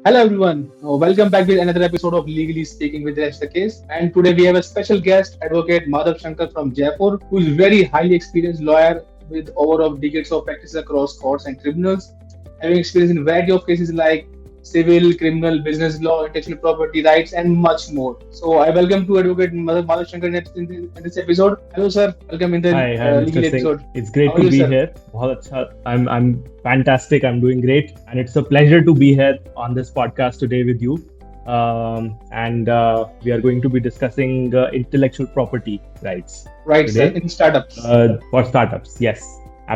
Hello everyone, welcome back with another episode of Legally Speaking with Rest the Case. And today we have a special guest, Advocate Madhav Shankar from Jaipur, who is very highly experienced lawyer with over of decades of practice across courts and tribunals, having experience in a variety of cases like civil, criminal, business law, intellectual property rights, and much more. So I welcome to Advocate Madhav Shankar in this episode. Hello sir, welcome in the Hi, legal Mr. Singh. episode. It's great How are to you be sir? here. बहुत अच्छा. I'm fantastic. I'm doing great, and it's a pleasure to be here on this podcast today with you. And we are going to be discussing intellectual property rights Right sir, today in startups. for startups. Yes,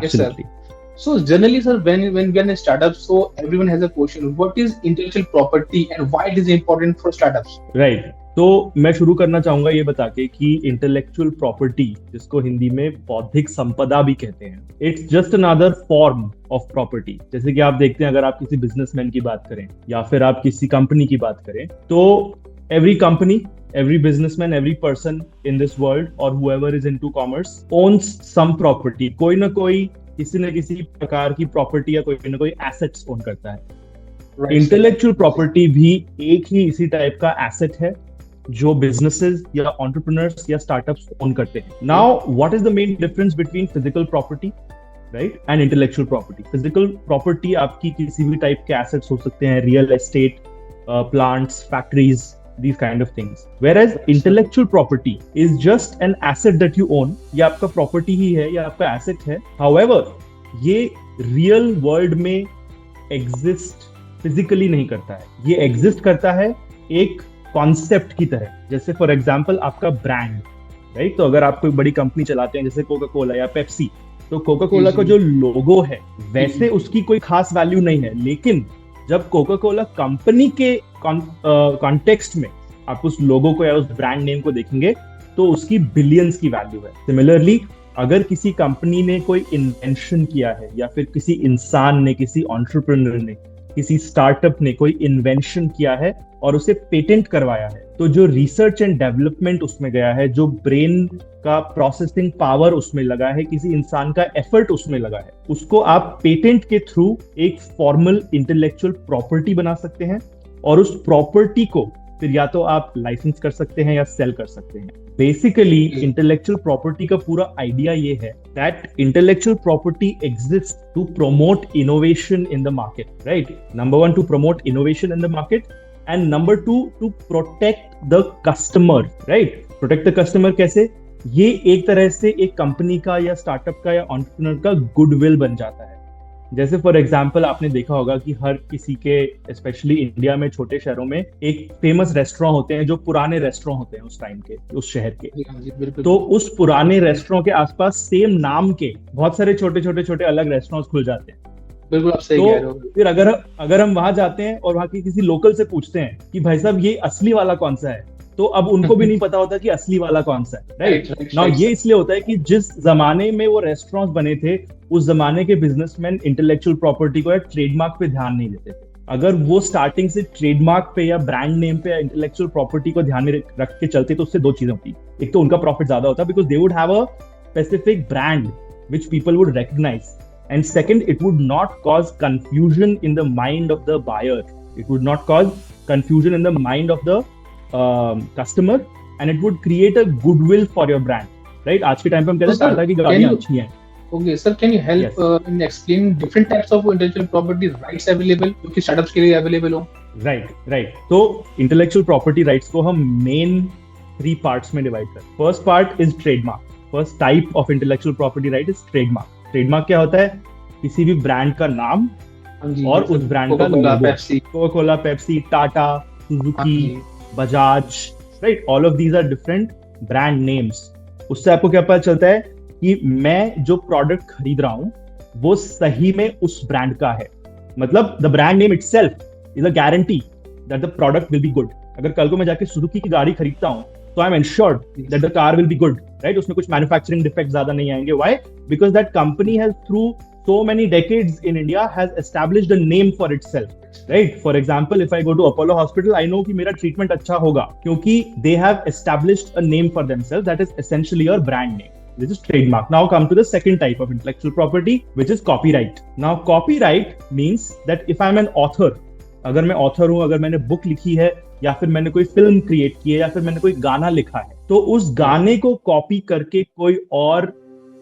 Yes sir. absolutely. So generally, sir, when we are in a startup, so everyone has a question: what is intellectual property and why it is important for startups? Right. तो मैं शुरू करना चाहूंगा ये बता के कि intellectual property, जिसको हिंदी में बौद्धिक संपदा भी कहते हैं, it's just another form of property. जैसे कि आप देखते हैं, अगर आप किसी बिजनेसमैन की बात करें या फिर आप किसी कंपनी की बात करें, तो every company, every businessman, every person in this world or whoever is into commerce owns some property. कोई ना कोई किसी न किसी प्रकार की प्रॉपर्टी या कोई ना कोई एसेट्स ओन करता है. Right, sir. इंटेलेक्चुअल प्रॉपर्टी भी एक ही इसी टाइप का एसेट है जो बिजनेसेस या एंटरप्रेन्योर्स या स्टार्टअप्स ओन करते हैं. Now what is the main difference between physical property, right, and intellectual property? Physical property आपकी किसी भी टाइप के एसेट्स हो सकते हैं, real estate, plants, factories, these kind of things. Whereas intellectual property is just an asset that you own. ये आपका property ही है, या आपका asset है. However, ये real world में exist physically नहीं करता है. ये exist करता है एक concept की तरह. जैसे for example आपका brand, right? तो अगर आप कोई बड़ी कंपनी चलाते हैं जैसे कोका कोला या पेप्सी, तो कोका कोला का जो लोगो है वैसे उसकी कोई खास वैल्यू नहीं है, लेकिन जब कोका कोला कंपनी के कॉन्टेक्स्ट में आप उस लोगो को या उस ब्रांड नेम को देखेंगे तो उसकी बिलियंस की वैल्यू है. सिमिलरली, अगर किसी कंपनी ने कोई इन्वेंशन किया है या फिर किसी इंसान ने, किसी एंटरप्रेन्योर ने, किसी स्टार्टअप ने कोई इन्वेंशन किया है और उसे पेटेंट करवाया है, तो जो रिसर्च एंड डेवलपमेंट उसमें गया है, जो ब्रेन का प्रोसेसिंग पावर उसमें लगा है, किसी इंसान का एफर्ट उसमें लगा है, उसको आप पेटेंट के थ्रू एक फॉर्मल इंटेलेक्चुअल प्रॉपर्टी बना सकते हैं. और उस प्रॉपर्टी को फिर या तो आप लाइसेंस कर सकते हैं या सेल कर सकते हैं. बेसिकली इंटेलेक्चुअल प्रॉपर्टी का पूरा आइडिया ये है that intellectual property exist to promote innovation in the market, right? Number 1, to promote innovation in the market, and number 2, to protect the customer, right? Protect the customer कैसे? ये एक तरह से एक कंपनी का या स्टार्टअप का या एंटरप्रेन्योर का गुडविल बन जाता है. जैसे फॉर एग्जांपल आपने देखा होगा कि हर किसी के, स्पेशली इंडिया में छोटे शहरों में, एक फेमस रेस्टोरेंट होते हैं जो पुराने रेस्टोरेंट होते हैं उस टाइम के, उस शहर के. बिल्कुल. तो उस पुराने रेस्टोरेंट के आसपास सेम नाम के बहुत सारे छोटे छोटे छोटे अलग रेस्टोरेंट्स खुल जाते हैं. बिल्कुल आप सही कह रहे हो. तो फिर अगर हम वहां जाते हैं और वहां के किसी लोकल से पूछते हैं कि भाई साहब ये असली वाला कौन सा है, तो अब उनको भी नहीं पता होता कि असली वाला कौन सा है, राइट? नाउ ये इसलिए होता है कि जिस जमाने में वो रेस्टोरेंट्स बने थे, उस जमाने के बिजनेसमैन इंटेलेक्चुअल प्रॉपर्टी को या ट्रेडमार्क पे ध्यान नहीं देते थे. अगर वो स्टार्टिंग से ट्रेडमार्क पे या ब्रांड नेम पे या इंटेलेक्चुअल प्रॉपर्टी को ध्यान में रख के चलते, तो उससे दो चीजें होती. एक तो उनका प्रॉफिट ज्यादा होता, because they would have a specific brand which people would recognise, and second, it would not cause confusion in the mind of the buyer, it would not cause confusion in the mind of the customer, and it would create a goodwill for your brand, right? आज के time पे हम कहते हैं टाटा की गाड़ियां अच्छी हैं. Okay, sir, can you help in explaining different types of intellectual property rights available जो कि startups के लिए available हो? Right. तो intellectual property rights को हम main 3 parts में divide करते हैं. First part is trademark. First type of intellectual property right is trademark. Trademark क्या होता है? किसी भी ब्रांड का नाम और उस ब्रांड का logo. Coca Cola, Pepsi, Tata, Suzuki, Bajaj, right? All of these are different brand names. उससे आपको क्या पता चलता है कि मैं जो प्रोडक्ट खरीद रहा हूं वो सही में उस ब्रांड का है. मतलब the brand name itself is a guarantee that the product will be good. अगर कल को मैं जाके सुजुकी की गाड़ी खरीदता हूं तो I am ensured that the car will be good, right? उसमें कुछ मैन्युफैक्चरिंग डिफेक्ट ज्यादा नहीं आएंगे. Why? Because that company has through so many decades in India has established a name for itself, right? For example, if I go to Apollo Hospital, I know कि मेरा treatment अच्छा होगा क्योंकि they have established a name for themselves that is essentially your brand name. This is trademark. Now come to the second type of intellectual property, which is copyright. Now copyright means that if I'm an author अगर मैं author हूं, अगर मैंने book लिखी है, या फिर मैंने कोई फिल्म क्रिएट की है, या फिर मैंने कोई गाना लिखा है, तो उस गाने को कॉपी करके कोई और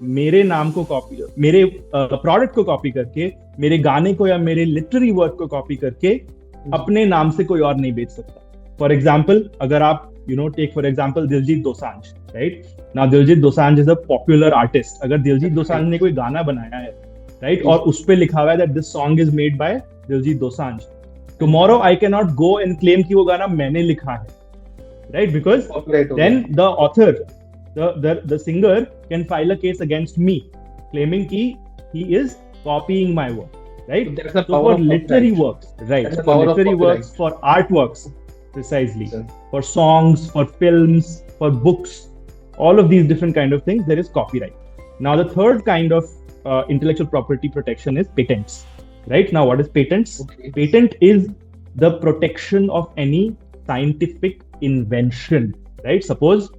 मेरे नाम को कॉपी, मेरे प्रोडक्ट को कॉपी करके, मेरे गाने को या मेरे लिटरेरी वर्क को कॉपी करके अपने नाम से कोई और नहीं बेच सकता। फॉर एग्जाम्पल, अगर आप take for example Diljit Dosanjh, right? Now Diljit Dosanjh is a popular artist. अगर दिलजीत दोसांझ ने कोई गाना बनाया है, राइट, और उस पे लिखा हुआ है that this song is made by Diljit Dosanjh, tomorrow I can not go and claim कि वो गाना मैंने लिखा है, right? Because then the author, the singer can file a case against me claiming he is copying my work, right? That's the So power for of literary copyright. works, right, That's the for power of literary copyright. works, for artworks, precisely, Sir. for songs, for films, for books, all of these different kind of things, there is copyright. Now the third kind of intellectual property protection is patents, right? Now what is patents? Okay. Patent is the protection of any scientific invention, right? Suppose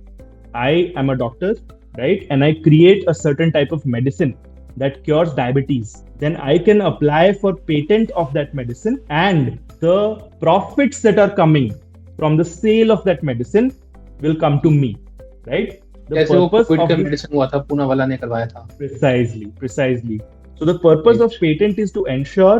I am a doctor, right, and I create a certain type of medicine that cures diabetes. Then I can apply for patent of that medicine, and the profits that are coming from the sale of that medicine will come to me, right? The जैसे वो purpose Covid of का the, medicine हुआ था, पूना वाला ने करवाया था। precisely. So the purpose of patent is to ensure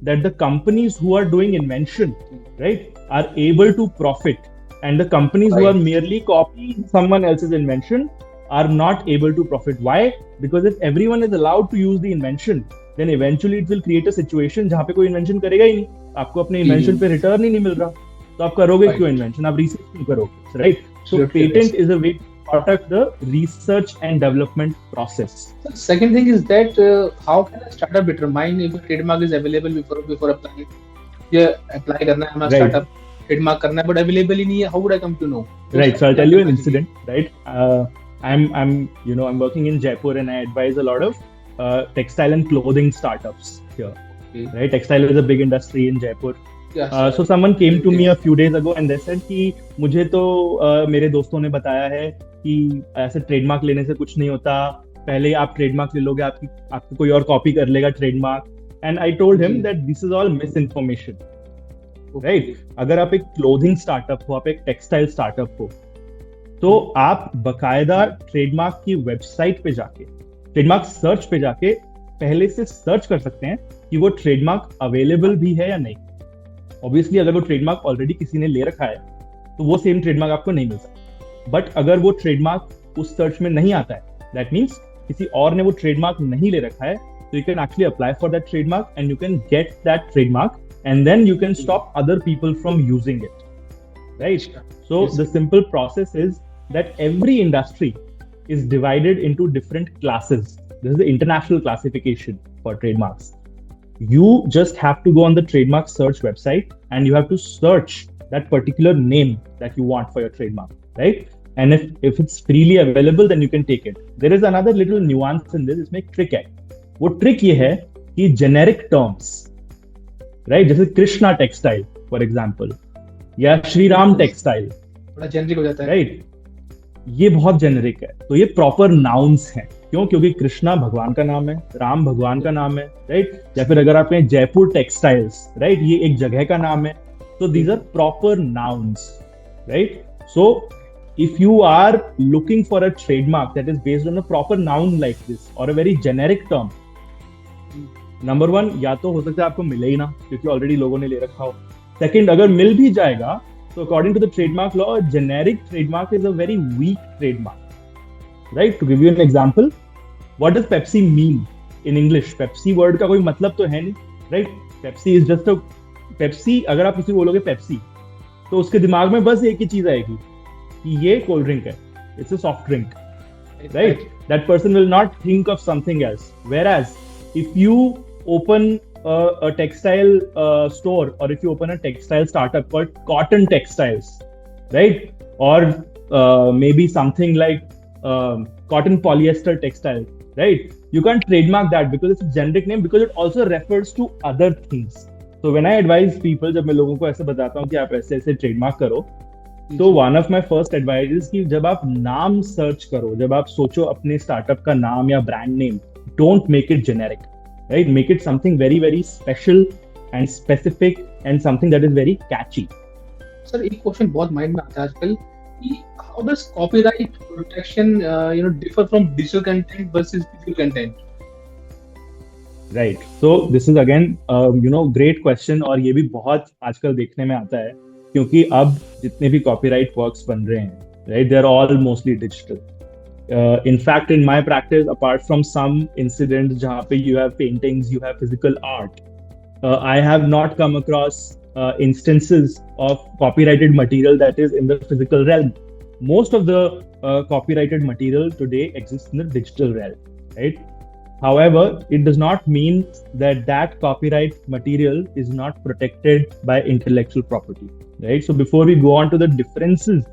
that the companies who are doing invention, right, are able to profit, and the companies who are Right. merely copying someone else's invention are not able to profit. Why? Because if everyone is allowed to use the invention, then eventually it will create a situation जहाँ पे कोई invention करेगा ही नहीं, आपको अपने invention पे return ही नहीं मिल रहा, तो आप करोगे Right. क्यों इन्वेंशन? आप रिसर्च क्यों करोगे, right? So Absolutely right. Patent is a way to protect the research and development process. The second thing is that how can a startup determine if a trademark is available before applying? ये apply करना है हमारा Right. startup, trademark करना है, but available ही नहीं है. How would I come to know? Right. So I'll tell you an incident. Right. I'm working in Jaipur, and I advise a lot of textile and clothing startups here. Okay. Right. Textile is a big industry in Jaipur. Yes. So someone came to me a few days ago and they said कि मुझे तो मेरे दोस्तों ने बताया है कि ऐसे ट्रेडमार्क लेने से कुछ नहीं होता, पहले आप ट्रेडमार्क ले लोगे, आपको कोई और कॉपी कर लेगा trademark. And I told him that this is all miss information, right? अगर आप एक क्लोथिंग स्टार्टअप हो, आप एक टेक्सटाइल स्टार्टअप हो, तो आप बकायदा ट्रेडमार्क की वेबसाइट पे जाके, ट्रेडमार्क सर्च पे जाके पहले से सर्च कर सकते हैं कि वो ट्रेडमार्क अवेलेबल भी है या नहीं. ऑब्वियसली अगर वो ट्रेडमार्क ऑलरेडी किसी ने ले रखा है तो वो सेम ट्रेडमार्क आपको नहीं मिल सकता. बट अगर वो ट्रेडमार्क उस सर्च में नहीं आता है, दैट मीन्स किसी और ने वो ट्रेडमार्क नहीं ले रखा है, तो you can actually apply for that trademark and you can get that trademark, and then you can stop other people from using it, right? So the simple process is that every industry is divided into different classes. This is the international classification for trademarks. You just have to go on the trademark search website and you have to search that particular name that you want for your trademark, right? And if it's freely available, then you can take it. There is another little nuance in this. इसमें एक trick है. वो trick ये है कि generic terms, right? जैसे Krishna textile for example, या Shri Ram textile, बड़ा जेनरिक हो जाता है, राइट? ये बहुत जेनरिक है, तो ये प्रॉपर नाउन्स हैं. क्यों? क्योंकि कृष्णा भगवान का नाम है, राम भगवान का नाम है, राइट? या फिर अगर आप कहें जयपुर टेक्सटाइल्स, राइट, ये एक जगह का नाम है. तो these are proper nouns, right? So if you are looking for a trademark that is based on a proper noun like this और a very generic term, number one, या तो हो सकता है आपको मिले ही ना क्योंकि ऑलरेडी लोगों ने ले रखा हो. सेकंड, अगर मिल भी जाएगा, so according to the trademark law, a generic trademark is a very weak trademark, right? To give you an example, what does Pepsi mean in English? Pepsi word का कोई मतलब तो है नहीं, right? Pepsi is just a Pepsi. अगर आप किसी को बोलोगे Pepsi, तो उसके दिमाग में बस एक ही चीज आएगी कि ये कोल्ड ड्रिंक है, it's a soft drink, right? That person will not think of something else. Whereas if you open a textile store, or if you open a textile startup called Cotton Textiles, right, or maybe something like cotton polyester textile, right, you can't trademark that because it's a generic name, because it also refers to other things. So when I advise people, जब मैं लोगों को ऐसे बताता हूँ कि आप ऐसे ऐसे ट्रेडमार्क करो, तो one of my first advice is कि जब आप नाम सर्च करो, जब आप सोचो अपने स्टार्टअप का नाम या brand name, don't make it generic, right? Make it something very, very special and specific and something that is very catchy. Sir एक क्वेश्चन बहुत माइंड में आता है आजकल कि how does copyright protection differ from digital content versus physical content. Right, so this is again great question, और ये भी बहुत आजकल देखने में आता है, क्योंकि अब जितने भी कॉपीराइट वर्क्स बन रहे हैं, right, they are all mostly digital. In fact, in my practice, apart from some incidents जहाँ पे you have paintings, you have physical art, I have not come across instances of copyrighted material that is in the physical realm. Most of the copyrighted material today exists in the digital realm, right? However, it does not mean that that copyright material is not protected by intellectual property, right? So before we go on to the differences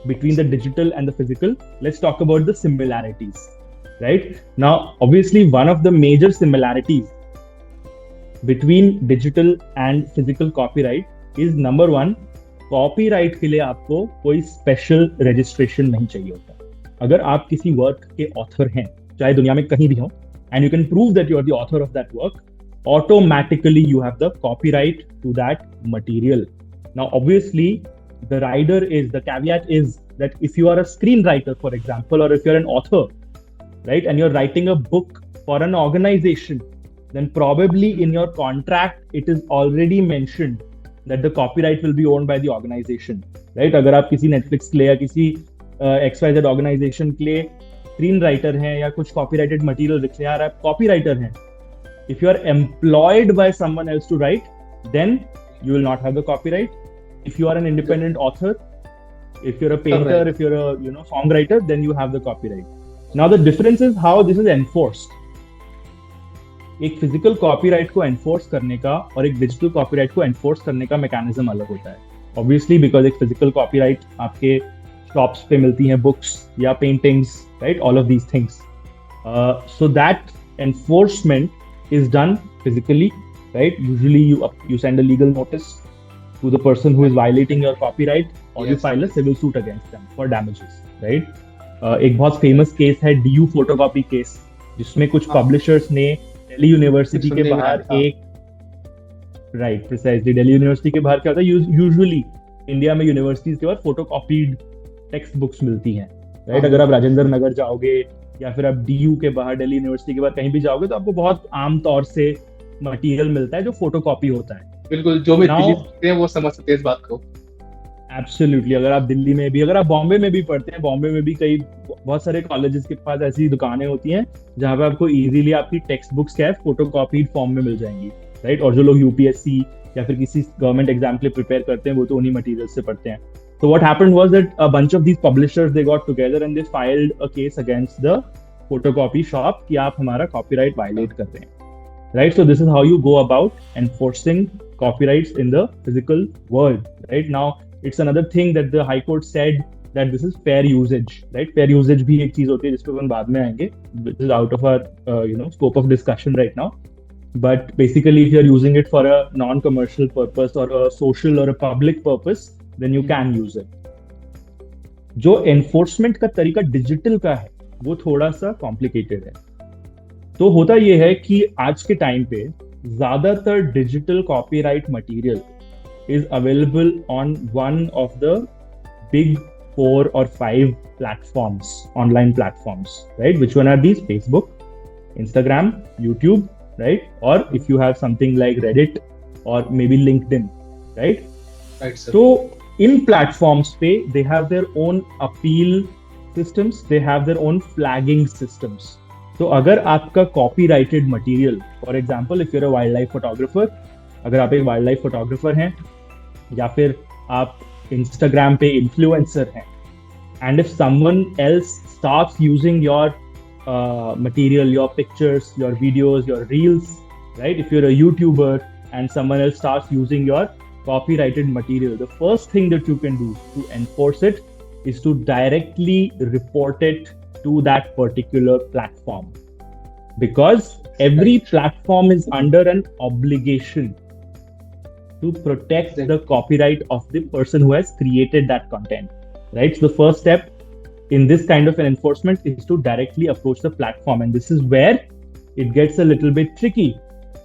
between the digital and the physical, let's talk about the similarities, right? Now, obviously, one of the major similarities between digital and physical copyright is number one, copyright के लिए आपको कोई special registration नहीं चाहिए होता. अगर आप किसी work के author हैं, चाहे दुनिया में कहीं भी हो, and you can prove that you are the author of that work, automatically you have the copyright to that material. Now, obviously, the caveat is that if you are a screenwriter, for example, or if you're an author, right, and you're writing a book for an organization, then probably in your contract it is already mentioned that the copyright will be owned by the organization, right? अगर आप किसी Netflix के लिए या किसी XYZ organization के लिए screen writer हैं या कुछ copyrighted material लिख रहे हैं, आप copywriter हैं, if you are employed by someone else to write, then you will not have the copyright. If you are an independent author, if you're a painter, Correct. if you're a songwriter, then you have the copyright. Now the difference is how this is enforced. एक physical copyright को enforce करने का और एक digital copyright को enforce करने का mechanism अलग होता है. ऑब्वियसली बिकॉज एक फिजिकल कॉपीराइट आपके शॉप्स पे मिलती हैं, बुक्स या paintings, right, all of these things. So that enforcement is done physically, right. Usually you send a legal notice to the person who is violating your copyright, or you file a civil suit against them for damages, right? एक बहुत famous case है DU photocopy case, जिसमें कुछ publishers ने Delhi university के बाहर एक, right, precisely Delhi university के बाहर क्या होता है, यूजुअली इंडिया में यूनिवर्सिटीज के बाहर फोटोकॉपीड टेक्स्ट बुक्स मिलती हैं, राइट. अगर आप राजेंद्र नगर जाओगे या फिर आप DU के बाहर, दिल्ली यूनिवर्सिटी के बाहर कहीं भी जाओगे, तो आपको बहुत आम तौर से मटेरियल मिलता है जो फोटोकॉपी होता है. बिल्कुल, जो भी दिल्ली हैं वो समझ सकते हैं इस बात को. एब्सोल्युटली. अगर आप दिल्ली में भी, अगर आप बॉम्बे में भी पढ़ते हैं, बॉम्बे में भी कई बहुत सारे कॉलेजेस के पास ऐसी दुकानें होती हैं जहाँ पे आपको इजीली आपकी टेक्स्ट बुक्स क्या है फोटोकॉपीड फॉर्म में मिल जाएंगी, राइट. और जो लोग UPSC या फिर किसी गवर्नमेंट एग्जाम के लिए प्रिपेयर करते हैं, वो तो उन्हीं मटेरियल से पढ़ते हैं. So what happened was that a bunch of these publishers, they got together and they filed a case against the photocopy shop कि आप हमारा copyright violate कर रहे हैं, right? So this is how you go about enforcing copyrights in the physical world, right? Now it's another thing that the High Court said that this is fair usage, right? Fair usage भी एक चीज होती है जिस पे हम बाद में आएंगे. This is out of our scope of discussion right now. But basically, if you're using it for a non-commercial purpose or a social or a public purpose, then you can use it. जो enforcement का तरीका digital का है, वो थोड़ा सा complicated है. तो होता ये है कि आज के टाइम पे ज्यादातर digital copyright material is available on one of the big 4 or 5 platforms, online platforms, right? Which one are these? Facebook, Instagram, YouTube, right? Or if you have something like Reddit or maybe LinkedIn, right? Right, sir. So in platforms they have their own appeal systems, they have their own flagging systems. So अगर आपका copyrighted material, for example, if you're a wildlife photographer, अगर आप एक wildlife photographer हैं या फिर आप Instagram पे influencer हैं, and if someone else starts using your material, your pictures, your videos, your reels, right? If you're a YouTuber and someone else starts using your copyrighted material, the first thing that you can do to enforce it is to directly report it to that particular platform, because every platform is under an obligation to protect the copyright of the person who has created that content, right? So the first step in this kind of an enforcement is to directly approach the platform, and this is where it gets a little bit tricky,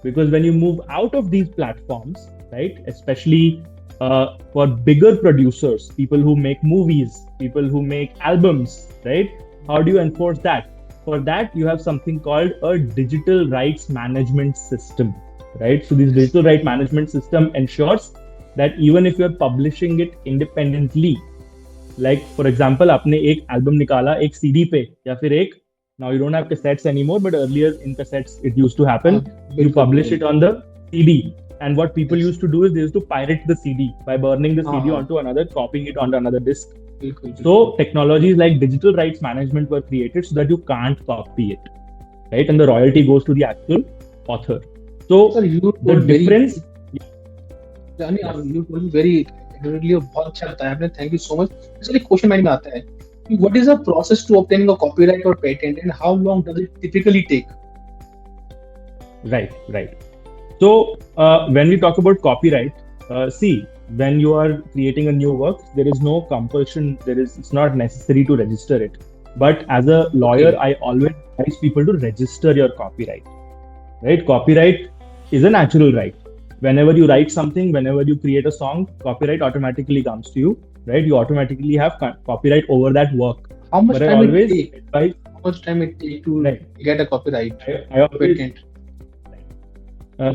because when you move out of these platforms, right, especially for bigger producers, people who make movies, people who make albums, right, how do you enforce that? For that, you have something called a digital rights management system, right? So this digital right management system ensures that even if you're publishing it independently, like for example आपने एक album निकाला एक CD पे या फिर एक, now you don't have cassettes anymore, but earlier in cassettes it used to happen, हाँ, you बिल्कुल publish बिल्कुल। it on the CD, and what people Yes, used to do is they used to pirate the CD by burning the हाँ CD हाँ, onto another, copying it onto another disc. बिल्कुल So बिल्कुल। technologies like digital rights management were created so that you can't copy it, right, and the royalty goes to the actual author. So sir you the told very, difference, यानी yes, you told very accurately, बहुत अच्छा बताया आपने, thank you so much. Sir एक question mind में आता है कि what is the process to obtaining a copyright और patent and how long does it typically take? right, right. So when we talk about copyright, see, when you are creating a new work, there is no compulsion. It's not necessary to register it. But as a lawyer, okay, I always advise people to register your copyright. Right? Copyright is a natural right. Whenever you write something, whenever you create a song, copyright automatically comes to you. Right? You automatically have copyright over that work. How much But I time it always टेक, advise, how much time it take to right? Get a copyright I always patent?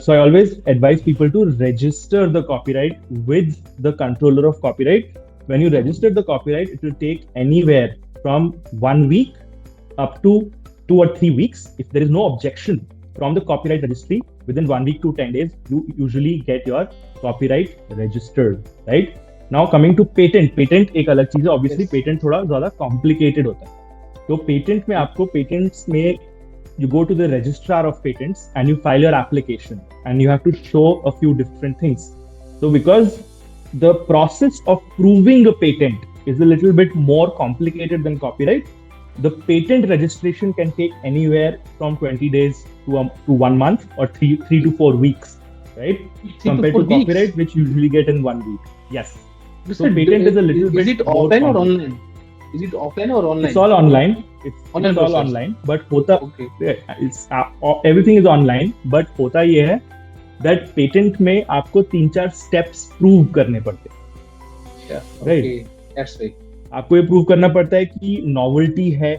So I always advise people to register the copyright with the controller of copyright. When you register the copyright, it will take anywhere from 1 week up to 2 or 3 weeks. If there is no objection from the copyright registry, within 1 week to 10 days, you usually get your copyright registered, right? Now coming to patent, patent एक अलग चीज है, obviously yes, patent थोड़ा ज्यादा complicated होता है. तो patent में आपको patents में you go to the registrar of patents and you file your application and you have to show a few different things. So because the process of proving a patent is a little bit more complicated than copyright, the patent registration can take anywhere from 20 days to 1 month or three to 4 weeks, right? 3 to Compared 4 to weeks? copyright, which you usually get in 1 week. Yes. So Listen, patent is a little is bit it more offline or complicated. online? Is it offline or It's online? all online. It's Online all process. online. But hota, Okay. it's everything is online. But होता ये है that patent में आपको 3-4 steps prove करने पड़ते हैं, Yeah. right? Okay. That's right. आपको ये prove करना पड़ता है कि novelty है,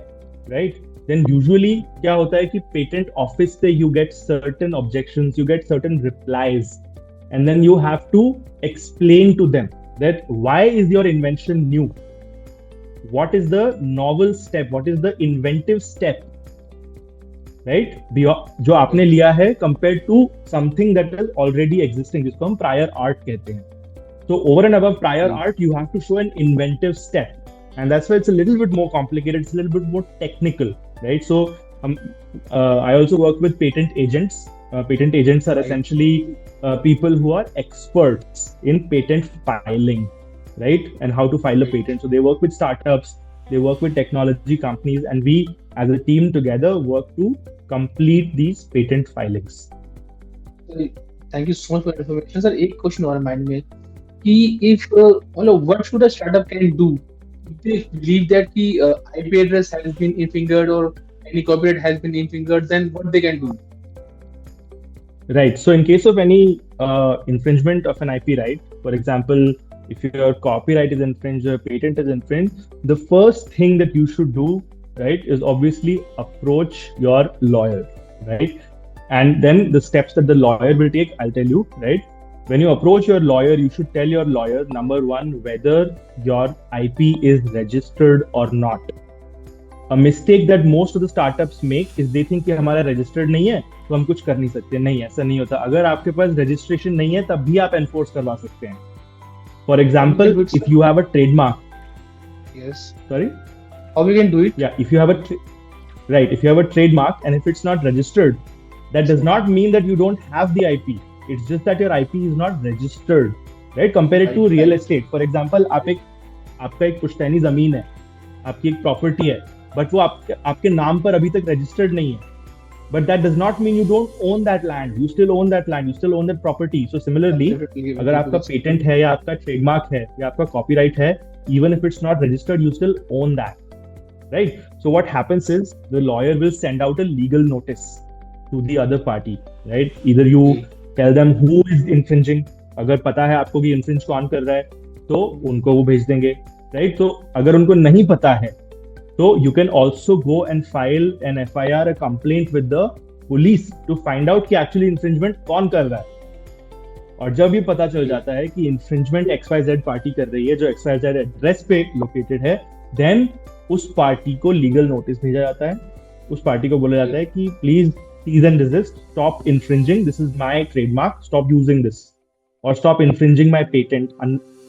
right? Then usually क्या होता है कि patent office से you get certain objections, you get certain replies, and then you have to explain to them that why is your invention new? What is the novel step? What is the inventive step? Right? जो आपने लिया है compared to something that is already existing, जिसको हम prior art कहते हैं. So over and above prior art, you have to show an inventive step, and that's why it's a little bit more complicated. It's a little bit more technical, right? So I also work with patent agents. Patent agents are Right. essentially people who are experts in patent filing, right? And how to file a Right. patent. So they work with startups, they work with technology companies, and we as a team together work to complete these patent filings. Thank you so much for the information, sir. एक question और mind में कि if what should a startup can do if they believe that the IP address has been infingered or any copyright has been infingered, then what they can do? Right. So, in case of any infringement of an IP right, for example, if your copyright is infringed, your patent is infringed, the first thing that you should do, right, is obviously approach your lawyer, right? And then the steps that the lawyer will take, I'll tell you, right? When you approach your lawyer, you should tell your lawyer, number one, whether your IP is registered or not. A mistake that most of the startups make is they think कि हमारा registered नहीं है तो हम कुछ कर नहीं सकते. नहीं, ऐसा नहीं होता. अगर आपके पास registration नहीं है तब भी आप enforce करवा सकते हैं. For example, if you have a trademark. Yes. Sorry? How we can do it? Yeah, if you have if you have a trademark and if it's not registered, that does not mean that you don't have the IP. It's just that your IP is not registered, right? Compare it to Right, real right. estate. For example, आपका एक पुश्तैनी जमीन है, आपकी एक property है, but वो आपके नाम पर अभी तक रजिस्टर्ड नहीं है. But that does not mean you don't own that land. You still own that land. You still own that property. So similarly, Definitely, अगर आपका पेटेंट है या आपका ट्रेडमार्क है या आपका कॉपीराइट है, even if it's not registered, you still own that, right? So what happens is the lawyer will send out a legal notice to the other party right? Either you Okay. tell them who is infringing, अगर पता है आपको कि infringe कौन कर रहा है तो उनको वो भेज देंगे, right? तो अगर उनको नहीं पता है तो you can also go and file an FIR, a complaint with the police to find out कि actually infringement कौन कर रहा है. और जब ये पता चल Okay. जाता है कि इंफ्रिंजमेंट XYZ पार्टी कर रही है जो XYZ एड्रेस पे लोकेटेड है, देन उस पार्टी को लीगल नोटिस भेजा जाता है. उस पार्टी को बोला जाता Okay. है कि please cease and desist, stop infringing, this is my trademark, stop using this, और stop infringing my patent,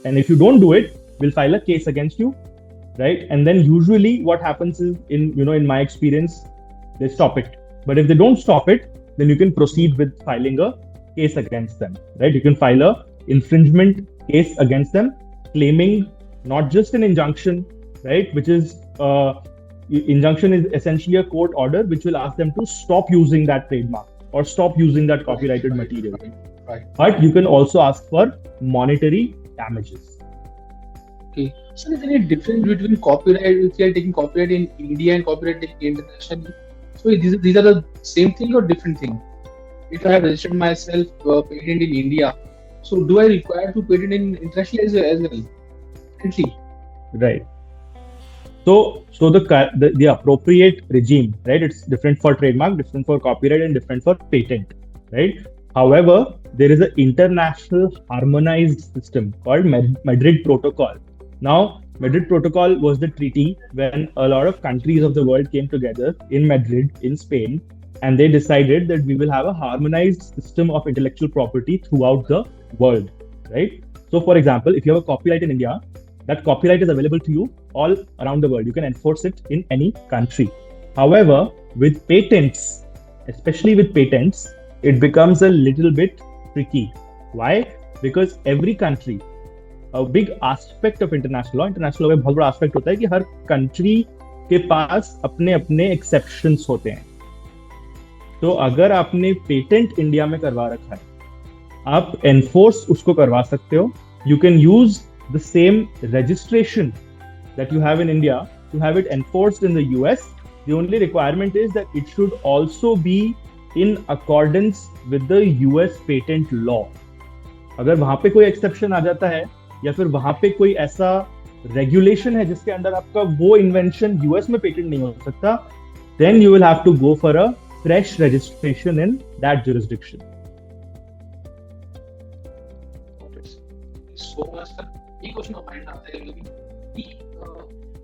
and if you don't do it we'll file a case against you, right? And then usually what happens is, in my experience, they stop it. But if they don't stop it, then you can proceed with filing a case against them, right? You can file a infringement case against them, claiming not just an injunction, right? Which is injunction is essentially a court order which will ask them to stop using that trademark or stop using that Right. copyrighted Right. material. Right. Right. But you can also ask for monetary damages. Okay. So is there any difference between copyright if you are taking copyright in India and copyright internationally? So these are the same thing or different thing? If I have registered myself patent in India, so do I require to patent in internationally as well? Differently. Right. So the appropriate regime, right? It's different for trademark, different for copyright, and different for patent, right? However, there is an international harmonized system called Madrid Protocol. Now, Madrid Protocol was the treaty when a lot of countries of the world came together in Madrid, in Spain, and they decided that we will have a harmonized system of intellectual property throughout the world, right? So, for example, if you have a copyright in India, that copyright is available to you all around the world. You can enforce it in any country. However, with patents, especially with patents, it becomes a little bit tricky. Why? Because every country, a big aspect of international law में बहुत बड़ा aspect होता है कि हर country के पास अपने अपने exceptions होते हैं. तो अगर आपने पेटेंट इंडिया में करवा रखा है, आप एनफोर्स उसको करवा सकते हो. You can use the same registration that you have in India to have it enforced in the US. The only requirement is that it should also be in accordance with the US patent law. अगर वहां पे कोई exception आ जाता है या फिर वहां पे कोई ऐसा रेगुलेशन है जिसके अंदर आपका वो इन्वेंशन यूएस में पेटेंट नहीं हो सकता, then you will have to go for a fresh registration in that jurisdiction. So much. एक क्वेश्चन ऑफ माइंड आता है कभी कि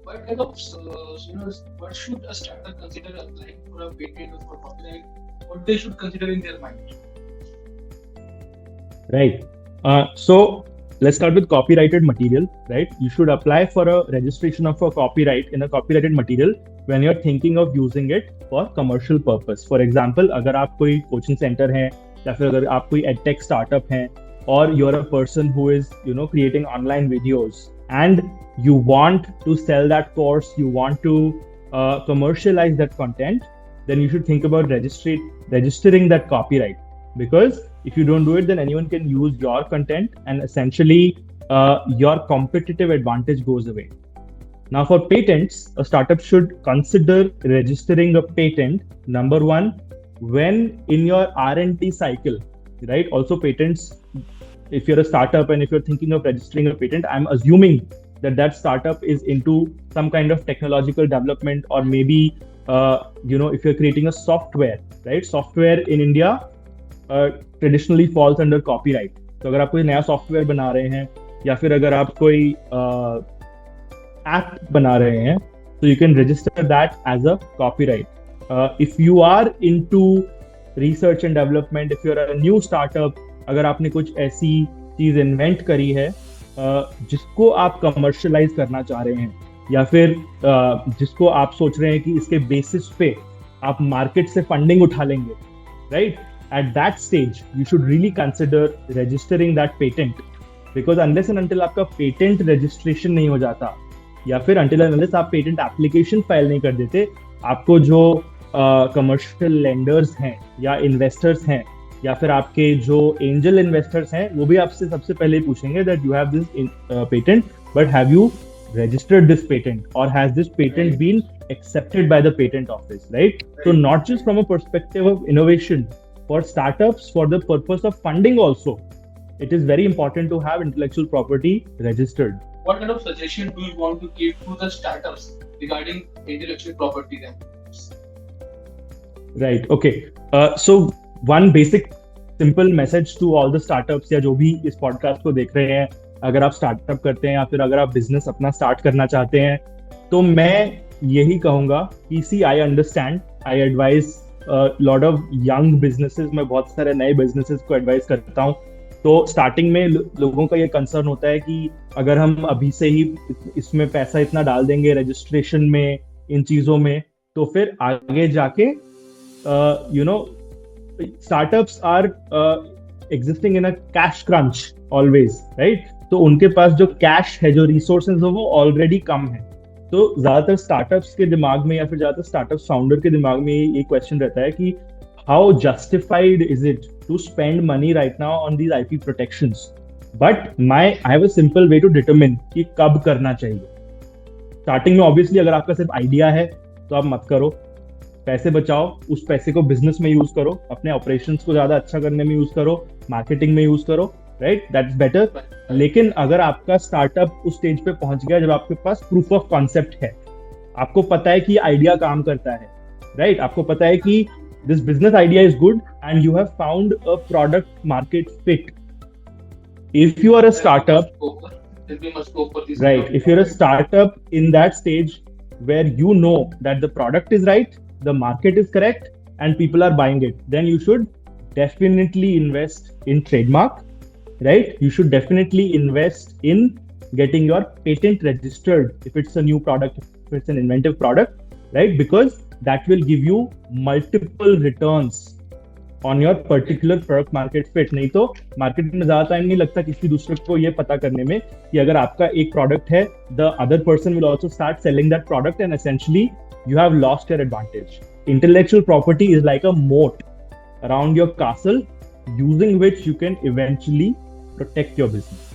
what kind of what should a startup consider applying for a patent or for copyright? What they should consider in their mind? Right. So let's start with copyrighted material, right? You should apply for a registration of a copyright in a copyrighted material when you're thinking of using it for commercial purpose. For example, अगर आप कोई coaching center है या फिर अगर आप कोई edtech startup है, or you're a person who is creating online videos and you want to sell that course, you want to commercialize that content, then you should think about registering that copyright, because if you don't do it, then anyone can use your content and essentially your competitive advantage goes away. Now for patents, a startup should consider registering a patent, number one, when in your R&D cycle, right? Also patents, if you're a startup and if you're thinking of registering a patent, I'm assuming that startup is into some kind of technological development, or maybe if you're creating a software, right? Software in India traditionally falls under copyright. तो अगर आप कोई नया software बना रहे हैं या फिर अगर आप कोई ऐप बना रहे हैं, so you can register that as a copyright. If you are into research and development, if you're a new startup, अगर आपने कुछ ऐसी चीज इन्वेंट करी है जिसको आप कमर्शलाइज करना चाह रहे हैं, या फिर जिसको आप सोच रहे हैं कि इसके बेसिस पे आप मार्केट से फंडिंग उठा लेंगे, right? At that stage, you should really consider registering that patent, because unless and until आपका patent registration नहीं हो जाता, या फिर until and unless आप patent application file नहीं कर देते, आपको जो commercial lenders हैं या investors हैं या फिर आपके जो angel investors हैं, वो भी आपसे सबसे पहले पूछेंगे that you have this patent, but have you registered this patent, or has this patent been accepted by the patent office, right? So not just from a perspective of innovation, For startups, for the purpose of funding also, it is very important to have intellectual property registered. What kind of suggestion do you want to give to the startups regarding intellectual property then? Right. Okay. So one basic simple message to all the startups या जो भी इस podcast को देख रहे हैं, अगर आप स्टार्टअप करते हैं या फिर अगर आप बिजनेस अपना स्टार्ट करना चाहते हैं, तो मैं यही कहूंगा कि see I understand, I advise lot of young businesses, मैं बहुत सारे नए बिजनेसेस को एडवाइस करता हूँ. तो स्टार्टिंग में लोगों का ये कंसर्न होता है कि अगर हम अभी से ही इसमें पैसा इतना डाल देंगे रजिस्ट्रेशन में, इन चीजों में, तो फिर आगे जाके startups are existing in a cash crunch always, right? तो उनके पास जो कैश है, जो रिसोर्सेज है, वो ऑलरेडी कम है. तो ज्यादातर स्टार्टअप्स के दिमाग में या फिर ज्यादातर स्टार्टअप फाउंडर के दिमाग में ये क्वेश्चन रहता है कि how justified is it to spend money right now on these IP protections. But I have a simple way to determine कि कब करना चाहिए. स्टार्टिंग में ऑब्वियसली अगर आपका सिर्फ आइडिया है तो आप मत करो, पैसे बचाओ, उस पैसे को बिजनेस में यूज करो, अपने ऑपरेशंस को ज्यादा अच्छा करने में यूज करो, मार्केटिंग में यूज करो, राइट? That's better. लेकिन अगर आपका स्टार्टअप उस स्टेज पे पहुंच गया जब आपके पास प्रूफ ऑफ कॉन्सेप्ट है, आपको पता है कि आइडिया काम करता है, राइट? आपको पता है कि this business idea is good and you have found a product market fit. If you are a startup, right, if you're a startup in that stage where you know that the product is right, the market is correct, and people are buying it, then you should definitely invest in trademark, right? You should definitely invest in getting your patent registered if it's a new product, if it's an inventive product, right? Because that will give you multiple returns on your particular product market fit. नहीं तो market में ज्यादा time नहीं लगता किसी दूसरे को ये पता करने में कि अगर आपका एक प्रोडक्ट है, the other person will also start selling that product and essentially you have lost your advantage. Intellectual property is like a moat around your castle using which you can eventually protect your business.